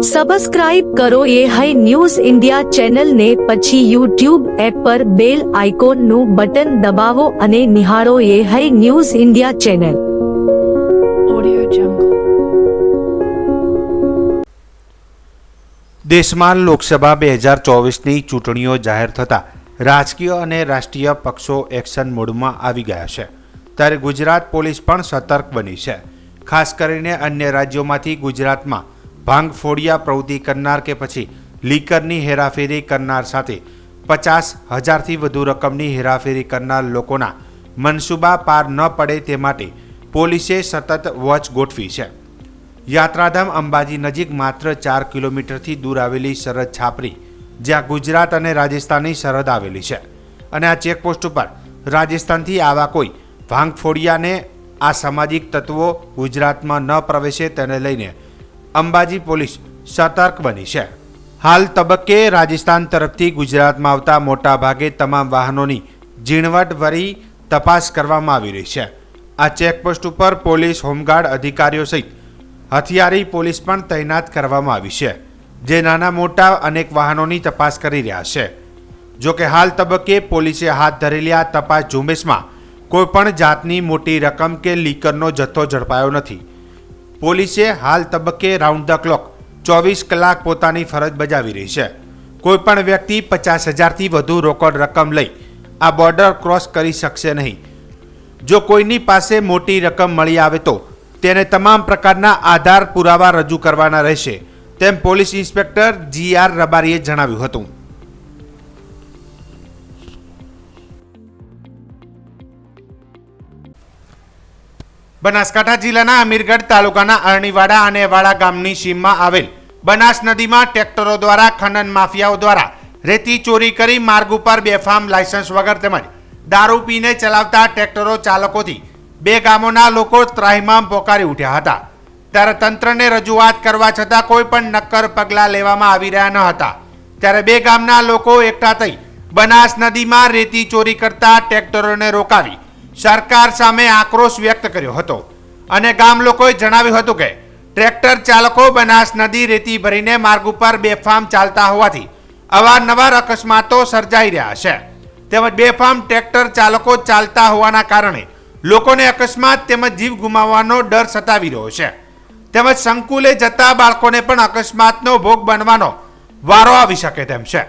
Subscribe કરો એ high news India channel ને પછી યુટ્યુબ એપ પર બેલ આઇકોન નું બટન દબાવો અને નિહાળો એ હાઈ ન્યૂઝ ઇન્ડિયા ચેનલ। દેશમાં લોકસભા 2024ની ચૂંટણીઓ જાહેર થતા રાજકીય અને રાષ્ટ્રીય પક્ષો એક્શન મોડમાં આવી ગયા છે, ત્યારે ગુજરાત પોલીસ પણ સતર્ક બની છે। ખાસ કરીને અન્ય રાજ્યોમાંથી ગુજરાતમાં ભાંગફોડિયા પ્રવૃત્તિ કરનાર કે પછી લીકરની હેરાફેરી કરનાર સાથે 50,000થી વધુ રકમની હેરાફેરી કરનાર લોકોના મનસૂબા પાર ન પડે તે માટે પોલીસે સતત વોચ ગોઠવી છે। યાત્રાધામ અંબાજી નજીક માત્ર 4 કિલોમીટરથી દૂર આવેલી સરહદ છાપરી, જ્યાં ગુજરાત અને રાજસ્થાનની સરહદ આવેલી છે, અને આ ચેકપોસ્ટ ઉપર રાજસ્થાનથી આવા કોઈ ભાંગફોડિયાને અસામાજિક તત્વો ગુજરાતમાં ન પ્રવેશે તેને લઈને અંબાજી પોલીસ સતર્ક બની છે। હાલ તબક્કે રાજસ્થાન તરફથી ગુજરાતમાં આવતા મોટા ભાગે તમામ વાહનોની ઝીણવટભરી તપાસ કરવામાં આવી રહી છે। આ ચેકપોસ્ટ ઉપર પોલીસ, હોમગાર્ડ અધિકારીઓ સહિત હથિયારી પોલીસ પણ તૈનાત કરવામાં આવી છે, જે નાના મોટા અનેક વાહનોની તપાસ કરી રહ્યા છે। જોકે હાલ તબક્કે પોલીસે હાથ ધરેલી આ તપાસ ઝુંબેશમાં કોઈપણ જાતની મોટી રકમ કે લીકરનો જથ્થો ઝડપાયો નથી। પોલીસે હાલ તબક્કે રાઉન્ડ ધ ક્લોક 24 કલાક પોતાની ફરજ બજાવી રહી છે। કોઈપણ વ્યક્તિ 50,000થી વધુ રોકડ રકમ લઈ આ બોર્ડર ક્રોસ કરી શકશે નહીં। જો કોઈની પાસે મોટી રકમ મળી આવે તો તેને તમામ પ્રકારના આધાર પુરાવા રજૂ કરવાના રહેશે, તેમ પોલીસ ઇન્સ્પેક્ટર GR રબારીએ જણાવ્યું હતું। બનાસકાંઠા જિલ્લાના અમીરગઢ તાલુકાના અરણીવાડા અને વાડા ગામની સીમમાં આવેલ બનાસ નદીમાં ટ્રેક્ટરો દ્વારા ખનન માફિયાઓ દ્વારા રેતી ચોરી કરી માર્ગ ઉપર બેફામ લાયસન્સ વગર તેમજ દારૂ પીને ચલાવતા ટ્રેક્ટરો ચાલકોથી બે ગામોના લોકો ત્રાહિમામ પોકારી ઉઠ્યા હતા। ત્યારે તંત્રને રજૂઆત કરવા છતાં કોઈ પણ નક્કર પગલાં લેવામાં આવી રહ્યા ન હતા। ત્યારે બે ગામના લોકો એકઠા થઈ બનાસ નદીમાં રેતી ચોરી કરતા ટ્રેક્ટરોને રોકાવી સરકાર સામે આક્રોશ વ્યક્ત કર્યો હતો, અને ગામ લોકોએ જણાવ્યું હતું કે ટ્રેક્ટર ચાલકો બનાસ નદી રેતી ભરીને માર્ગ ઉપર બેફામ ચાલતા હોવાથી અવારનવાર અકસ્માતો સર્જાઈ રહ્યા છે, તેમજ બેફામ ટ્રેક્ટર ચાલકો ચાલતા હોવાના કારણે લોકોને અકસ્માત તેમજ જીવ ગુમાવવાનો ડર સતાવી રહ્યો છે, તેમજ સંકુલે જતા બાળકોને પણ અકસ્માતનો ભોગ બનવાનો વારો આવી શકે તેમ છે।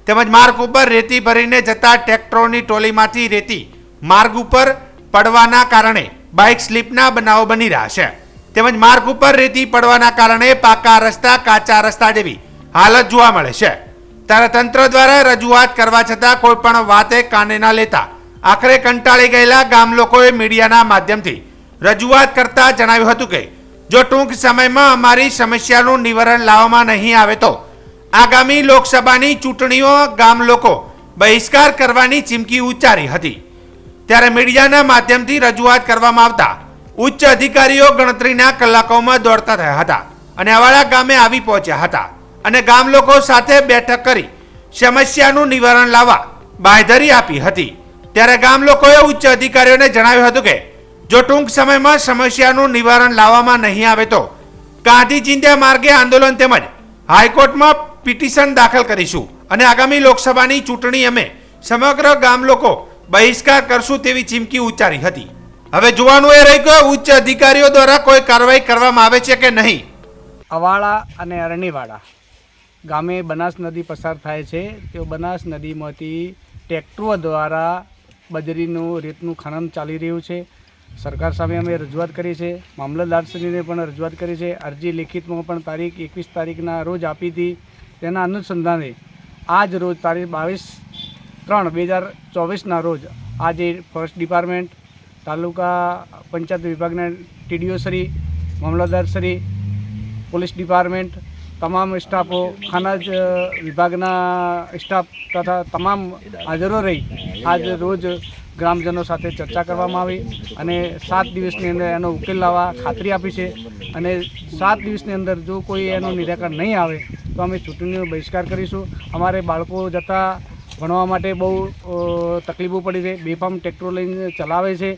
તેમજ માર્ગ ઉપર રેતી ભરીને જતા ટ્રેક્ટરોની ટોલીમાંથી રેતી માર્ગ ઉપર પડવાના કારણે બાઇક સ્લીપના બનાવો બની રહ્યા છે, તેમજ માર્ગ ઉપર રેતી પડવાના કારણે પાકા રસ્તા, કાચા રસ્તા જેવી હાલત જોવા મળે છે। ત્યારે તંત્ર દ્વારા રજૂઆત કરવા છતાં કોઈ પણ વાતે કાને ના લેતા આખરે કંટાળી ગયેલા ગામ લોકોએ મીડિયાના માધ્યમથી રજૂઆત કરતા જણાવ્યું હતું કે જો ટૂંક સમયમાં અમારી સમસ્યાનું નિવારણ લાવવામાં નહીં આવે તો આગામી લોકસભાની ચૂંટણીઓ ગામ લોકો બહિષ્કાર કરવાની ચીમકી ઉચ્ચારી હતી। ત્યારે મીડિયાના માધ્યમથી રજૂઆત કરવામાં આવતા ઉચ્ચ અધિકારીઓ ગણતરીના કલાકોમાં દોડતા થયા હતા અને અવાડા ગામે આવી પહોંચ્યા હતા અને ગામ લોકો સાથે બેઠક કરી સમસ્યાનું નિવારણ લાવવા બાંયધરી આપી હતી। ત્યારે ગામ લોકોએ ઉચ્ચ અધિકારીઓને જણાવ્યું હતું કે જો ટૂંક સમયમાં સમસ્યાનું નિવારણ લાવવામાં નહીં આવે તો ગાંધી ચિંધ્યા માર્ગે આંદોલન તેમજ હાઈકોર્ટમાં પિટિશન દાખલ કરીશું અને આગામી લોકસભાની ચૂંટણી અમે સમગ્ર ગામ લોકો બહિષ્કાર કરશું તેવી ચીમકી ઉચ્ચારી હતી। હવે જોવાનું એ રહ્યું કે ઉચ્ચ અધિકારીઓ દ્વારા કોઈ કાર્યવાહી કરવામાં આવે છે કે નહીં। અવાડા અને અરણીવાડા ગામે બનાસ નદી પસાર થાય છે, તે બનાસ નદીમાંથી ટ્રેક્ટરો દ્વારા બજરીનું રેતનું ખનન ચાલી રહ્યું છે। સરકાર સામે અમે રજૂઆત કરી છે, મામલતદારશ્રીને પણ રજૂઆત કરી છે, અરજી લેખિતમાં પણ તારીખ 21 તારીખના રોજ આપી હતી। તેના અનુસંધાને આજ રોજ તારીખ 22/3/2024ના રોજ આજે ફોરેસ્ટ ડિપાર્ટમેન્ટ, તાલુકા પંચાયત વિભાગના TDO શ્રી, મામલતદારશ્રી, પોલીસ ડિપાર્ટમેન્ટ, તમામ સ્ટાફો, ખનજ વિભાગના સ્ટાફ તથા તમામ હાજરો રહી આજ રોજ ગ્રામજનો સાથે ચર્ચા કરવામાં આવી અને 7 દિવસની અંદર એનો ઉકેલ લાવવા ખાતરી આપી છે, અને 7 દિવસની અંદર જો કોઈ એનું નિરાકરણ નહીં આવે તો અમે ચૂંટણીનો બહિષ્કાર કરીશું। અમારે બાળકો જતા ભણવા માટે બહુ તકલીફો પડી છે, બેફામ ટ્રેક્ટરો લઈને ચલાવે છે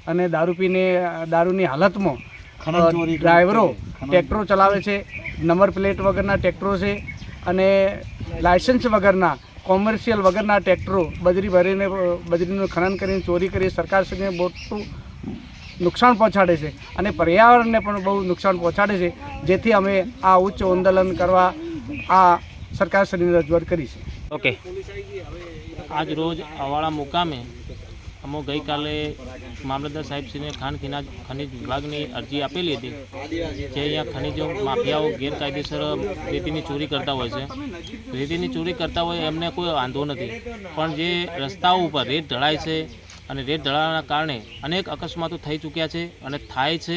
અને દારૂ પીને દારૂની હાલતમાં ડ્રાઈવરો ટ્રેક્ટરો ચલાવે છે, નંબર પ્લેટ વગરના ટ્રેક્ટરો છે અને લાયસન્સ વગરના કોમર્શિયલ વગરના ટ્રેક્ટરો બજરીનું ખનન કરીને ચોરી કરી સરકારશ્રીને મોટું નુકસાન પહોંચાડે છે અને પર્યાવરણને પણ બહુ નુકસાન પહોંચાડે છે, જેથી અમે આ ઉચ્ચ આંદોલન કરવા આ સરકારશ્રીને રજૂઆત કરી છે. ઓકે, આજ રોજ અવાળા મુકામે અમે ગઈકાલે મામલતદાર સાહેબશ્રીને ખનિજ વિભાગની અરજી આપેલી હતી, જે અહીંયા ખનિજ માફિયાઓ ગેરકાયદેસર રેતીની ચોરી કરતા હોય છે. રેતીની ચોરી કરતા હોય એમને કોઈ વાંધો નથી, પણ જે રસ્તાઓ ઉપર રેત ઢળાય છે અને રેત ઢળાવાના કારણે અનેક અકસ્માતો થઈ ચૂક્યા છે અને થાય છે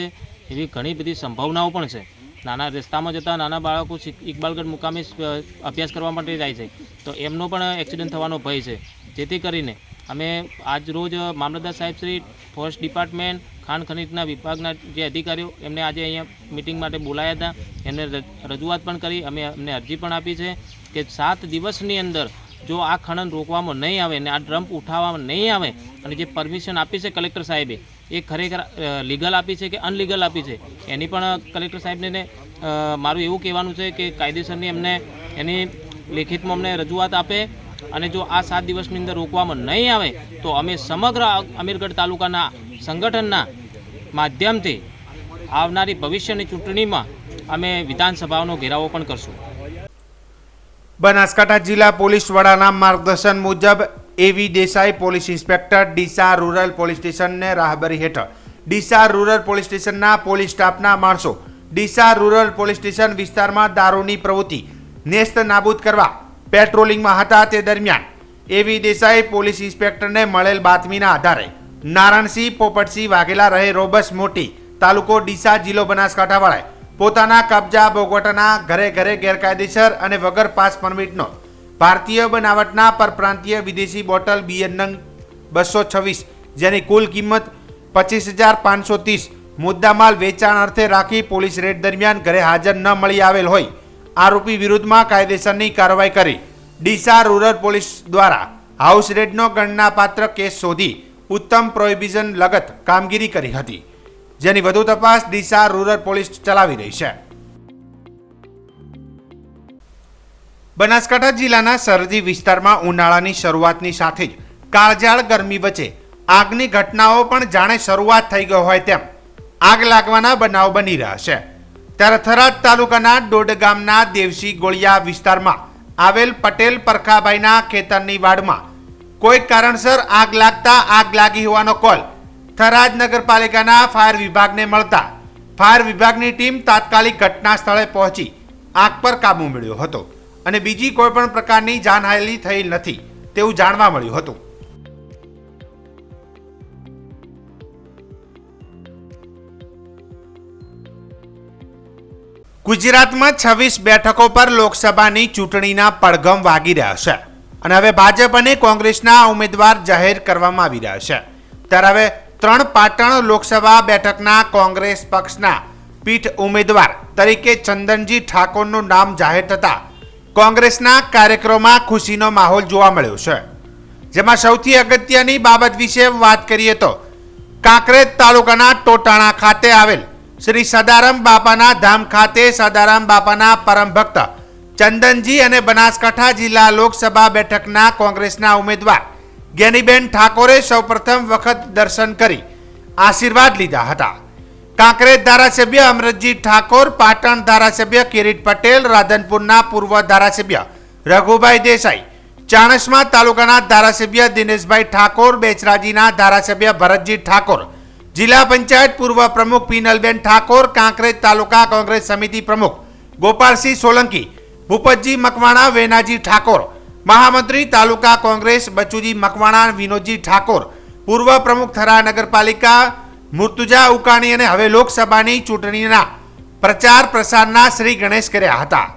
એવી ઘણી બધી સંભાવનાઓ પણ છે. નાના રસ્તામાં જતા નાના બાળકો ઇકબાલગઢ મુકામે અભ્યાસ કરવા માટે જાય છે, તો એમનો પણ એક્સિડન્ટ થવાનો ભય છે. જેથી કરીને અમે આજ રોજ મામલતદાર સાહેબશ્રી, ફોરેસ્ટ ડિપાર્ટમેન્ટ, ખાણ ખનીજના વિભાગના જે અધિકારીઓ એમને આજે અહીંયા મિટિંગ માટે બોલાયા હતા. એમને રજૂઆત પણ કરી, અમે એમને અરજી પણ આપી છે કે 7 દિવસની અંદર જો આ ખનન રોકવામાં નહીં આવે અને આ ડ્રમ્પ ઉઠાવવામાં નહીં આવે અને જે પરમિશન આપી છે કલેક્ટર સાહેબે એ ખરેખર લીગલ આપી છે કે અનલીગલ આપી છે, એની પણ કલેક્ટર સાહેબને મારું એવું કહેવાનું છે કે કાયદેસરની એમને એની લેખિતમાં અમને રજૂઆત આપે અને જો આ 7 દિવસની અંદર રોકવામાં નહીં આવે તો અમે સમગ્ર અમીરગઢ તાલુકાના સંગઠનના માધ્યમથી આવનારી ભવિષ્યની ચૂંટણીમાં અમે વિધાનસભાનો ઘેરાવો પણ કરશું. બનાસકાંઠા જિલ્લા પોલીસ વડાના માર્ગદર્શન મુજબ એવી Desai police inspector Deesa rural police સ્ટેશનને રાહબરી હેઠળ ડીસા રૂરલ પોલીસ સ્ટેશનના પોલીસ સ્ટાફના માણસો ડીસા રૂરલ પોલીસ સ્ટેશન વિસ્તારમાં દારૂની પ્રવૃત્તિ નેસ્ત નાબૂદ કરવા પેટ્રોલિંગમાં હતા. તે દરમિયાન એવી દેસાઈ પોલીસ ઇન્સ્પેક્ટરને મળેલ બાતમીના આધારે નારાયણસિંહ પોપટસિંહ વાઘેલા રહે રોબસ મોટી તાલુકો ડીસા જિલ્લો બનાસકાંઠાવાળાએ પોતાના કબજા ભોગવટાના ઘરે ગેરકાયદેસર અને વગર પાસ પરમિટનો ભારતીય બનાવટના પરપ્રાંતીય વિદેશી બોટલ બિયર નંગ 226 જેની કુલ કિંમત 25,530 મુદ્દામાલ વેચાણ અર્થે રાખી પોલીસ રેડ દરમિયાન ઘરે હાજર ન મળી આવેલ હોય આરોપી વિરુદ્ધમાં કાયદેસરની કાર્યવાહી કરી ડીસા રૂરલ પોલીસ દ્વારા હાઉસ રેડનો ગણનાપાત્ર કેસ શોધી ઉત્તમ પ્રોહિબિશન લગત કામગીરી કરી હતી, જેની વધુ તપાસ ડીસા રૂરલ પોલીસ ચલાવી રહી છે. બનાસકાંઠા જિલ્લાના સરહદી વિસ્તારમાં ઉનાળાની શરૂઆતની સાથે જ કાળઝાળ ગરમી વચ્ચે આગની ઘટનાઓ પણ જાણે શરૂઆત થઈ ગઈ હોય તેમ આગ લાગવાના બનાવ બની રહ્યા છે. ત્યારે થરાદ તાલુકાના ડોડ ગામના દેવસી ગોળિયા વિસ્તારમાં આવેલ પટેલ પરખાભાઈના ખેતરની વાડમાં કોઈ કારણસર આગ લાગતા આગ લાગી હોવાનો કોલ થરાદ નગરપાલિકાના ફાયર વિભાગને મળતા ફાયર વિભાગની ટીમ તાત્કાલિક ઘટના સ્થળે પહોંચી આગ પર કાબુ મેળવ્યો હતો અને બીજી કોઈ પણ પ્રકારની જાનહાનિ થઈ નથી તેવું જાણવા મળ્યું હતું. ગુજરાતમાં 26 બેઠકો પર લોકસભાની ચૂંટણીના પડઘમ વાગી રહ્યા છે અને હવે ભાજપ અને કોંગ્રેસના ઉમેદવાર જાહેર કરવામાં આવી રહ્યા છે. ત્યારે હવે 3 પાટણ લોકસભા બેઠકના કોંગ્રેસ પક્ષના પીઠ ઉમેદવાર તરીકે ચંદનજી ઠાકોરનું નામ જાહેર થતા કોંગ્રેસના કાર્યક્રમોમાં ખુશીનો માહોલ જોવા મળ્યો છે. જેમાં સૌથી અગત્યની બાબત વિશે વાત કરીએ તો કાંકરેજ તાલુકાના ટોટાણા ખાતે આવેલ શ્રી સદારામ બાપાના ધામ ખાતે સદારામ બાપાના પરમ ભક્ત ચંદનજી અને બનાસકાંઠા જિલ્લા લોકસભા બેઠકના કોંગ્રેસના ઉમેદવાર જ્ઞાનીબેન ઠાકોરે સૌપ્રથમ વખત દર્શન કરી આશીર્વાદ લીધા હતા. કાંકરેજ ધારાસભ્ય અમરતજી ઠાકોર, પાટણ ધારાસભ્ય કિરીટ પટેલ, રાધનપુરના પૂર્વ ધારાસભ્ય રઘુભાઈ દેસાઈ, ચાણસ્મા તાલુકાના ધારાસભ્ય દિનેશભાઈ ઠાકોર, બેચરાજીના ધારાસભ્ય ભરતજી ઠાકોર, જિલ્લા પંચાયત પૂર્વ પ્રમુખ પીનલબેન ઠાકોર, કાંકરેજ તાલુકા કોંગ્રેસ સમિતિ પ્રમુખ ગોપાલસિંહ સોલંકી, ભૂપતજી મકવાણા, વેનાજી ઠાકોર, મહામંત્રી તાલુકા કોંગ્રેસ બચુજી મકવાણા, વિનોદજી ઠાકોર, પૂર્વ પ્રમુખ થરા નગરપાલિકા મુર્તુજા ઉકાણી અને હવે લોકસભાની ચૂંટણીના પ્રચાર પ્રસારના શ્રી ગણેશ કર્યા હતા.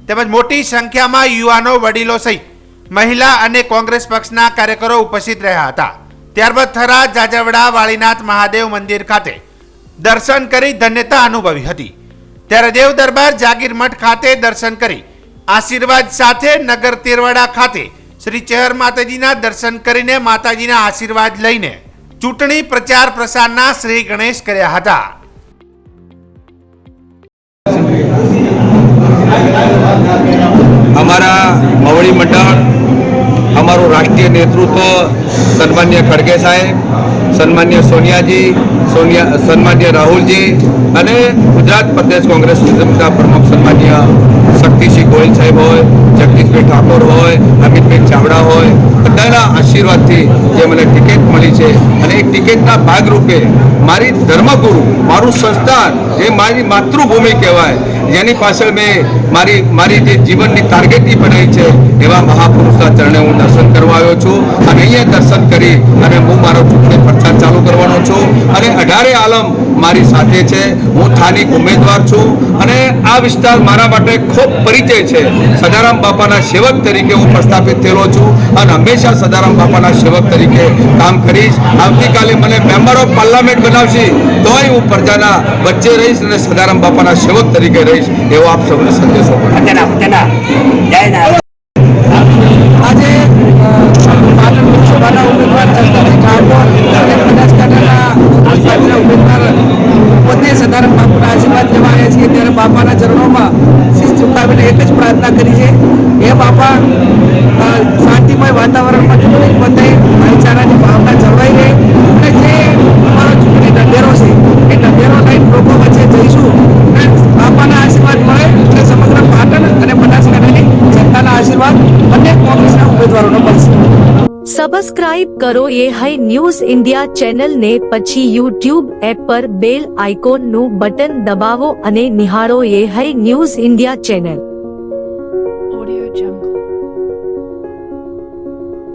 તેમજ મોટી સંખ્યામાં યુવાનો, વડીલો સહિત મહિલા અને કોંગ્રેસ પક્ષના કાર્યકરો ઉપસ્થિત રહ્યા હતા. ત્યારબાદ થરા જાજરવડા વાળીનાથ મહાદેવ મંદિર ખાતે દર્શન કરી ધન્યતા અનુભવી હતી. ત્યારે દેવ દરબાર જાગીર મઠ ખાતે દર્શન કરી આશીર્વાદ સાથે નગર તેરવાડા ખાતે શ્રી ચેહર માતાજીના દર્શન કરીને માતાજીના આશીર્વાદ લઈને ચૂંટણી પ્રચાર પ્રસારના શ્રી ગણેશ કર્યા હતા. અમારા મવડી મંડળ, અમારું રાષ્ટ્રીય નેતૃત્વ સન્માન્ય ખડગે સાહેબ, સન્માન્ય સોનિયાજી, સન્માન્ય રાહુલજી અને ગુજરાત પ્રદેશ કોંગ્રેસ સમિતિના પ્રમુખ સન્માન્ય શક્તિસિંહ ગોયલ સાહેબ હોય, જગદીશભાઈ ઠાકોર હોય, અમિતભાઈ ચાવડા હોય, બધાના આશીર્વાદથી જે મને ટિકિટ મળી છે અને એ ટિકિટના ભાગરૂપે મારી ધર્મગુરુ, મારું સંસ્થાન, એ મારી માતૃભૂમિ કહેવાય, જેની પાછળ મેં મારી જે જીવનની તાર્ગેટી બનાવી છે એવા મહાપુરુષના ચરણે હું દર્શન કરવા આવ્યો છું અને અહીંયા દર્શન કરી અને હું મારો ચૂંટણી પ્રચાર ચાલુ કરવાનો છું અને 18 આલમ મારી સાથે છે. હું સ્થાનિક ઉમેદવાર છું અને આ વિસ્તાર મારા માટે ખૂબ પરિચય છે. સદારામ બાપાના સેવક તરીકે હું પ્રસ્થાપિત થયેલો છું અને હંમેશા સદારામ બાપાના સેવક તરીકે કામ કરીશ. આવતીકાલે મને મેમ્બર ઓફ પાર્લામેન્ટ બનાવશે તોય હું પ્રજાના વચ્ચે રહીશ અને સદારામ બાપાના સેવક તરીકે રહીશ એવો આપ સૌને સંદેશો આજે પાટણ લોકસભાના ઉમેદવાર ચંદ્રભાઈ ઠાકોર અને બનાસકાંઠાના પાર્ટીના ઉમેદવાર પોતે સદારામ બાપુના આશીર્વાદ લેવા આવ્યા છીએ ત્યારે બાપાના ચરણોમાં શીશ ઝુકાવીને એક જ પ્રાર્થના કરી છે, એ બાપા શાંતિમય વાતાવરણમાં ચૂંટણી બંધાઈ, ભાઈચારાની ભાવના જળવાઈ રહે અને જે અમારો ચૂંટણી ઢંઢેરો છે એ ઢંઢેરો લઈને લોકો વચ્ચે જઈશું અને બાપાના આશીર્વાદ મળે એટલે સમગ્ર પાટણ અને બનાસકાંઠાની જનતાના આશીર્વાદ બંને કોંગ્રેસના ઉમેદવારોનો મળશે. સબસ્ક્રાઇબ કરો એ હાઈ ન્યૂઝ ઇન્ડિયા ચેનલ ને પછી યુટ્યુબ એપ પર બેલ આઇકોન નું બટન દબાવો અને નિહાળો એ high news India channel. Audio Jungle.